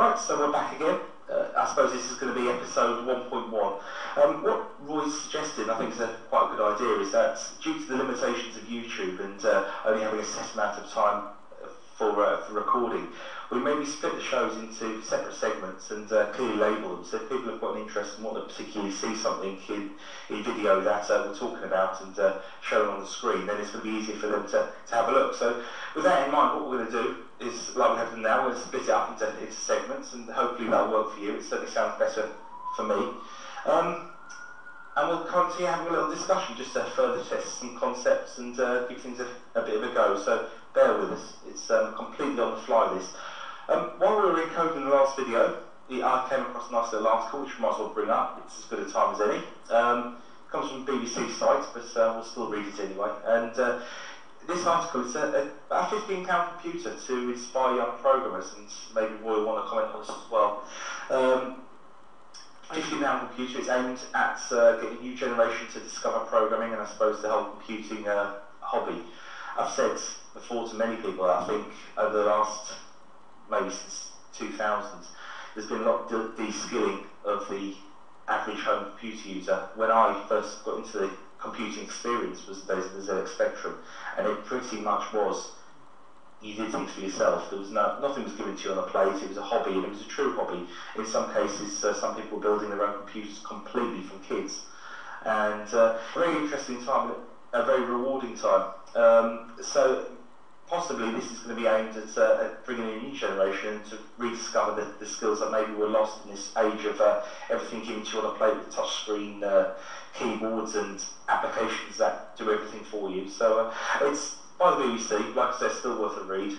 Right, so we're back again. I suppose this is going to be episode 1.1. What Roy's suggested, I think is quite a good idea, is that due to the limitations of YouTube and only having a set amount of time for recording, we maybe split the shows into separate segments and clearly label them. So if people have got an interest and want to particularly see something in video that we're talking about and show them on the screen, then it's going to be easier for them to have a look. So with that in mind, what we're going to do is, like we have them now, we're going to split it up into segments, and hopefully that'll work for you. It certainly sounds better for me. And we'll continue having a little discussion just to further test some concepts and give things a bit of a go. So bear with us. It's completely on the fly, this. While we were encoding the last video, I came across a nice little article which we might as well bring up. It's as good a time as any. It comes from the BBC site, but we'll still read it anyway. And this article is a £15 computer to inspire young programmers, and maybe Roy will want to comment on this as well. £15 computer is aimed at getting a new generation to discover programming and I suppose the whole computing hobby. I've said before to many people, I think over the last, maybe since 2000, there's been a lot of de-skilling of the average home computer user. When I first got into the computing experience was the days of the ZX Spectrum, and it pretty much was, you did things for yourself. There was nothing was given to you on a plate. It was a hobby, and it was a true hobby. In some cases, some people were building their own computers completely from kids, and a very interesting time, a very rewarding time. So possibly this is going to be aimed at bringing in a new generation to rediscover the skills that maybe were lost in this age of everything given to you on a plate with touch screen keyboards and applications that do everything for you. So it's by the BBC, like I said, still worth a read.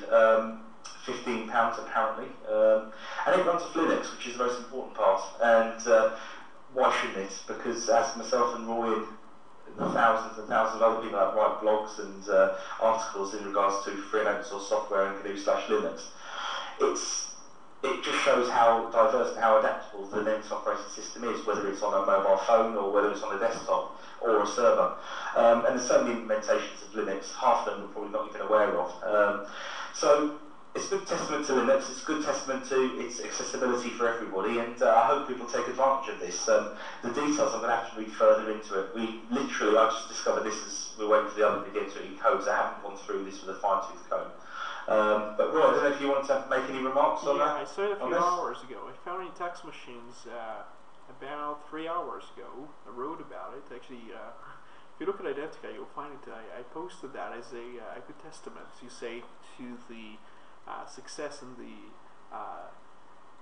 £15 apparently, and it runs off Linux, which is the most important part. And why shouldn't it? Because as myself and Roy and the thousands and thousands of other people that write blogs and articles in regards to free and open source software and GNU/Linux, it just shows how diverse and how adaptable the Linux operating system is, whether it's on a mobile phone or whether it's on a desktop or a server. And there's so many implementations of Linux, half of them we're probably not even aware of. So it's a good testament to Linux, it's a good testament to its accessibility for everybody, and I hope people take advantage of this. The details, I'm going to have to read further into it. I just discovered this as we're waiting for the other video to encode, so I haven't gone through this with a fine-tooth comb. But Roy, I don't know if you want to make any remarks on that? Yeah, I saw it a few hours ago. I found it in Text Machines about 3 hours ago. I wrote about it. Actually, if you look at Identica, you'll find it. I posted that as a good testament, as you say, to the success and the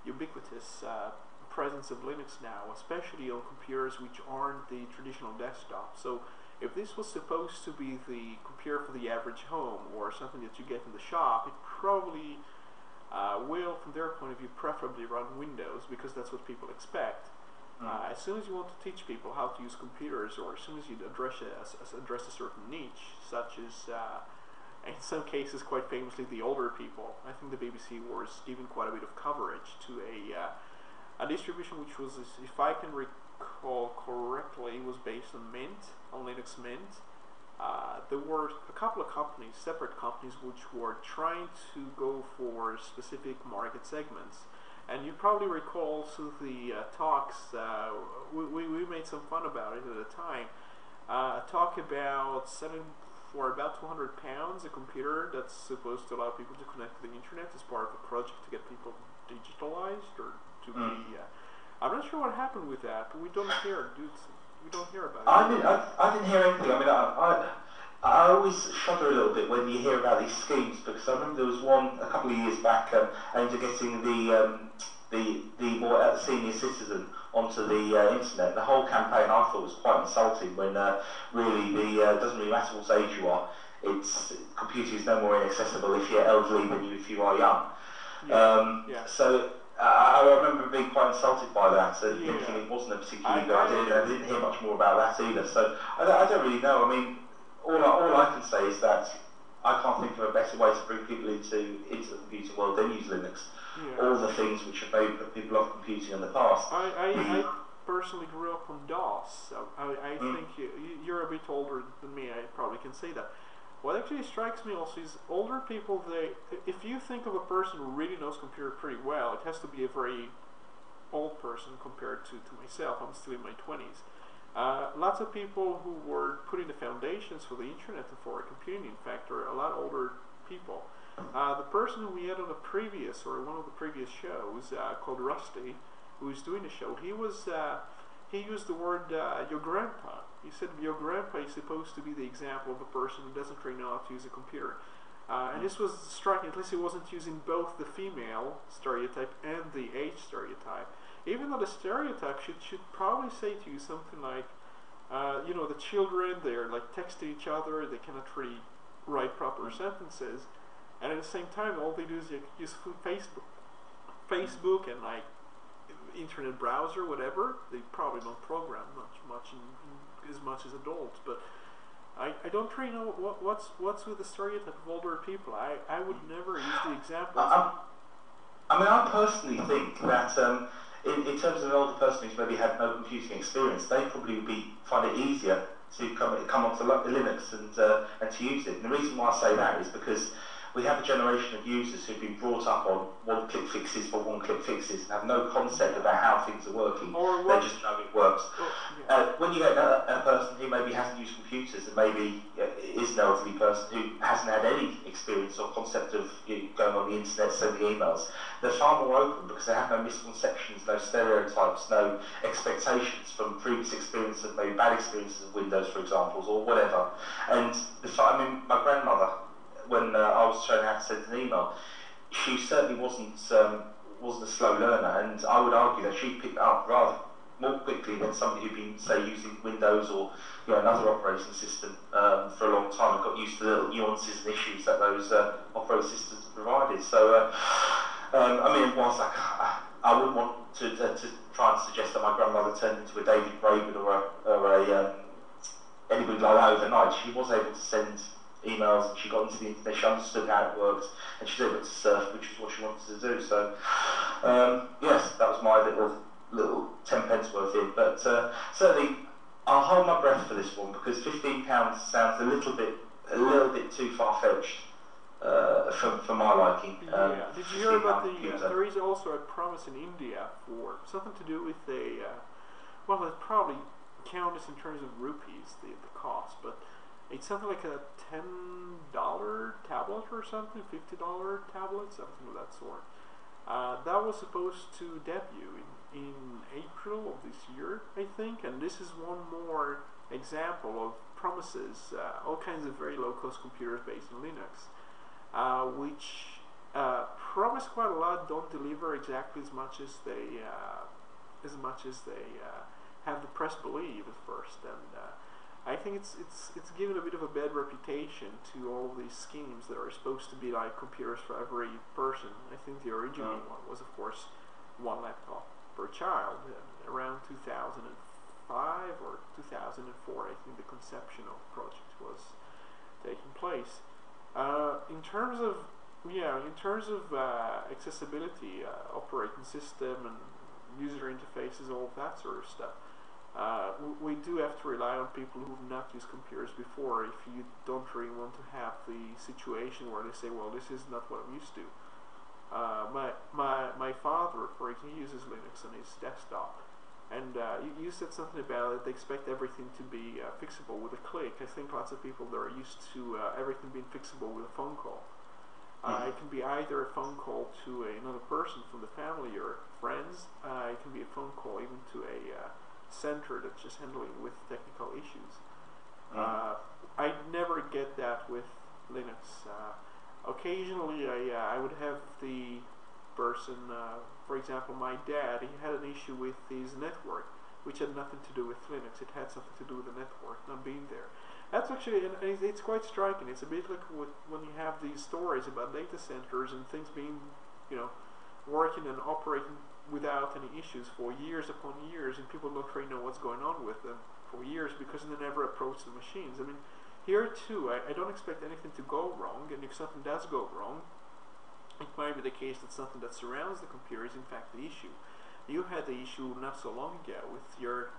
ubiquitous presence of Linux now, especially on computers which aren't the traditional desktop. So if this was supposed to be the computer for the average home or something that you get in the shop, it probably will, from their point of view, preferably run Windows, because that's what people expect. As soon as you want to teach people how to use computers, or as soon as you address a certain niche, such as in some cases, quite famously, the older people, I think the BBC was giving quite a bit of coverage to a distribution which was, if I can recall correctly, was based on Mint, on Linux Mint. There were a couple of companies, separate companies, which were trying to go for specific market segments. And you probably recall some of the talks, we made some fun about it at the time, talk about selling for about £200 a computer that's supposed to allow people to connect to the internet as part of a project to get people digitalized, or to be. I'm not sure what happened with that, but we don't hear, we don't hear about it. I didn't hear anything. I mean, I always shudder a little bit when you hear about these schemes, because I remember there was one a couple of years back aimed at getting the more senior citizen onto the internet. The whole campaign I thought was quite insulting, when really it doesn't really matter what age you are. Computing is no more inaccessible if you're elderly than if you are young. So I remember being quite insulted by that, thinking it wasn't a particularly good idea. I didn't hear much more about that either. So I don't really know. I mean, all I can say is that I can't think of a better way to bring people into the computing world than use Linux. All the things which have made people off computing in the past. I personally grew up on DOS, so I think you're a bit older than me, I probably can say that. what actually strikes me also is older people, if you think of a person who really knows computer pretty well, it has to be a very old person compared to myself. I'm still in my 20s. Lots of people who were putting the foundations for the internet and for computing, in fact, are a lot older people. The person who we had on the previous, or one of the previous shows, called Rusty, who was doing the show, he used the word your grandpa. He said your grandpa is supposed to be the example of a person who doesn't really know how to use a computer. And this was striking. At least he wasn't using both the female stereotype and the age stereotype. Even though the stereotype should probably say to you something like, you know, the children, they're like texting each other, they cannot really write proper sentences, and at the same time all they do is use Facebook and like internet browser, whatever. They probably don't program much as much as adults, but I don't really know what's with the stereotype of older people. I would never use the example. I mean, I personally think that in terms of an older person who's maybe had no computing experience, they probably would find it easier to come onto Linux and to use it. And the reason why I say that is because we have a generation of users who've been brought up on one-click fixes for one-click fixes and have no concept about how things are working. They just know it works. When you get a person who maybe hasn't used computers and maybe is an elderly person who hasn't had any experience or concept of going on the internet, sending emails, they're far more open because they have no misconceptions, no stereotypes, no expectations from previous experience of maybe bad experiences of Windows, for example, or whatever. And I mean, my grandmother, when I was showing her how to send an email, she certainly wasn't a slow learner, and I would argue that she picked it up rather more quickly than somebody who'd been, say, using Windows or another operating system for a long time and got used to the little nuances and issues that those operating systems provided. So, I mean, whilst I wouldn't want to try and suggest that my grandmother turned into a David Braben or anybody like that overnight, she was able to send emails, and she got into the internet, she understood how it worked, and she was able to surf, which is what she wanted to do. So, yes, that was my little 10 pence worth in. But certainly, I'll hold my breath for this one because £15 sounds a little bit too far-fetched for my liking. Did you hear about there is also a promise in India for something to do with well, it probably counts in terms of rupees, the cost, but it's something like a $10 tablet or something, $50 tablet, something of that sort. That was supposed to debut in April of this year, I think, and this is one more example of promises, all kinds of very low-cost computers based on Linux, which promise quite a lot, don't deliver exactly as much as they have the press believe at first, and I think it's given a bit of a bad reputation to all these schemes that are supposed to be like computers for every person. I think the original one was, of course, one laptop per child. Around 2005 or 2004, I think the conceptual project was taking place. In terms of accessibility, operating system and user interfaces, all that sort of stuff. We do have to rely on people who've not used computers before if you don't really want to have the situation where they say, well, this is not what I'm used to. My father, for example, he uses Linux on his desktop, and you said something about it, they expect everything to be fixable with a click. I think lots of people that are used to everything being fixable with a phone call. It can be either a phone call to another person from the family or friends, it can be a phone call even to a center that's just handling with technical issues. I never get that with Linux. Occasionally I would have the person, for example my dad, he had an issue with his network which had nothing to do with Linux. It had something to do with the network not being there. That's actually, and it's quite striking. It's a bit like when you have these stories about data centers and things being, working and operating without any issues for years upon years, and people don't really know what's going on with them for years because they never approach the machines. I mean, here too, I don't expect anything to go wrong, and if something does go wrong, it might be the case that something that surrounds the computer is in fact the issue. You had the issue not so long ago with your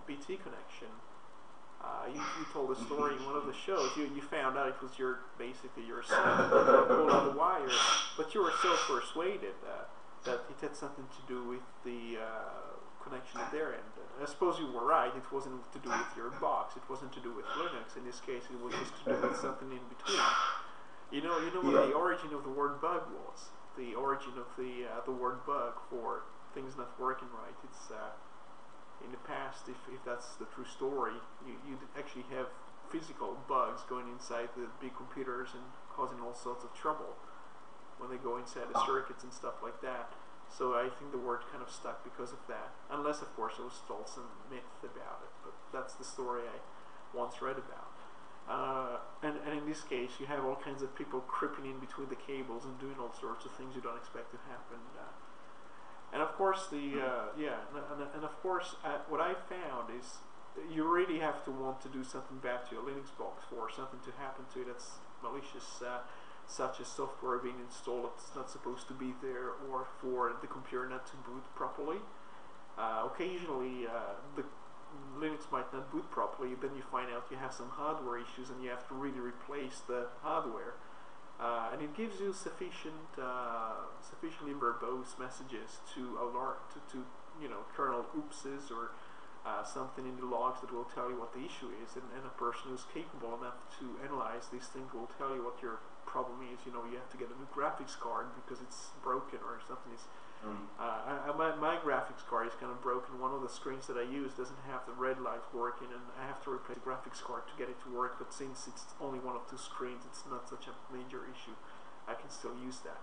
BT connection. You told a story in one of the shows. You found out it was basically your son pulling the wire, but you were so persuaded that it had something to do with the connection at their end. I suppose you were right. It wasn't to do with your box. It wasn't to do with Linux. In this case, it was just to do with something in between. You know what the origin of the word bug was. The origin of the word bug for things not working right. It's in the past, if that's the true story, you'd actually have physical bugs going inside the big computers and causing all sorts of trouble when they go inside the circuits and stuff like that. So I think the word kind of stuck because of that. Unless, of course, there was still some myth about it. But that's the story I once read about. And in this case, you have all kinds of people creeping in between the cables and doing all sorts of things you don't expect to happen. And of course, what I found is you really have to want to do something bad to your Linux box for something to happen to it that's malicious, such as software being installed that's not supposed to be there, or for the computer not to boot properly. Occasionally, the Linux might not boot properly, then you find out you have some hardware issues and you have to really replace the hardware. And it gives you sufficiently verbose messages to alert to kernel oopses or something in the logs that will tell you what the issue is, and a person who's capable enough to analyze these things will tell you what your problem is. You have to get a new graphics card because it's broken or something is. My graphics card is kind of broken. One of the screens that I use doesn't have the red light working, and I have to replace the graphics card to get it to work. But since it's only one of two screens, it's not such a major issue. I can still use that.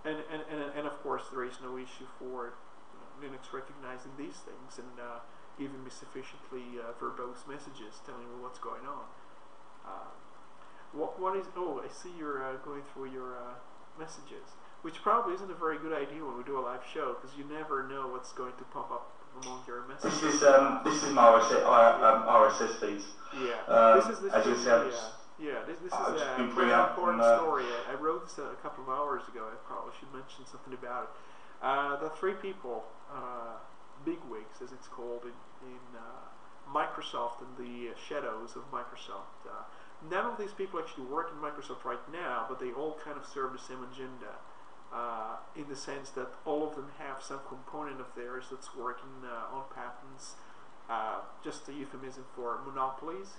And of course, there is no issue for Linux recognizing these things and giving me sufficiently verbose messages telling me what's going on. What is? Oh, I see you're going through your messages, which probably isn't a very good idea when we do a live show, because you never know what's going to pop up among your messages. This is my RSS feeds. Yeah, this is this is a very important story. I wrote this a couple of hours ago. I probably should mention something about it. The three people, bigwigs as it's called in Microsoft, and the shadows of Microsoft. None of these people actually work in Microsoft right now, but they all kind of serve the same agenda. In the sense that all of them have some component of theirs that's working on patents, just a euphemism for monopolies.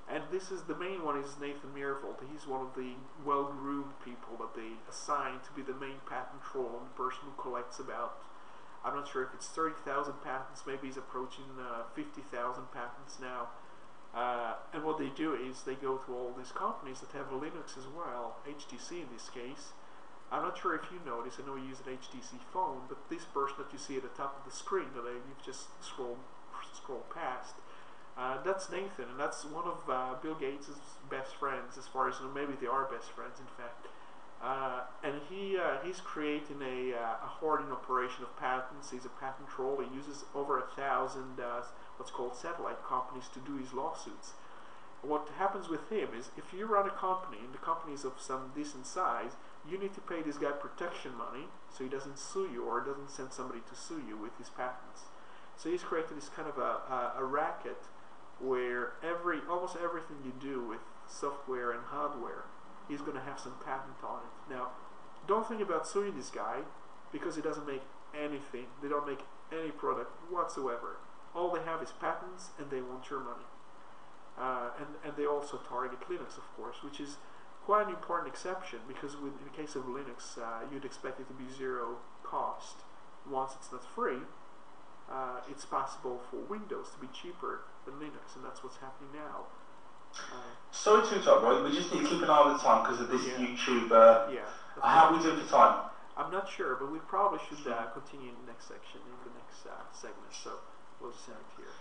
And the main one is Nathan Myhrvold. He's one of the well-groomed people that they assign to be the main patent troll, and the person who collects about, I'm not sure if it's 30,000 patents, maybe he's approaching 50,000 patents now. And what they do is they go to all these companies that have a Linux as well, HTC in this case. I'm not sure if you notice, I know you use an HTC phone, but this person that you see at the top of the screen that you've just scrolled past, that's Nathan, and that's one of Bill Gates' best friends, as far as maybe they are best friends, in fact. And he's creating a hoarding operation of patents. He's a patent troll. He uses over 1,000 what's called satellite companies to do his lawsuits. What happens with him is, if you run a company, and the company is of some decent size, you need to pay this guy protection money so he doesn't sue you or doesn't send somebody to sue you with his patents. So he's created this kind of a racket where almost everything you do with software and hardware, he's going to have some patent on it. Now, don't think about suing this guy, because he doesn't make anything. They don't make any product whatsoever. All they have is patents, and they want your money. And they also target Linux, of course, which is quite an important exception, because in the case of Linux, you'd expect it to be zero cost. Once it's not free, it's possible for Windows to be cheaper than Linux, and that's what's happening now. Sorry to interrupt, Roy. We just need to keep an eye on the time because of this YouTube. How are we doing for time? I'm not sure, but we probably should continue in the next section, in the next segment. So we'll just end it here.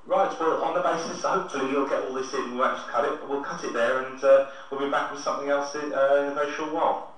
Right. Well, on the basis, hopefully you'll get all this in. We won't just cut it. We'll cut it there, and we'll be back with something else in a very short while.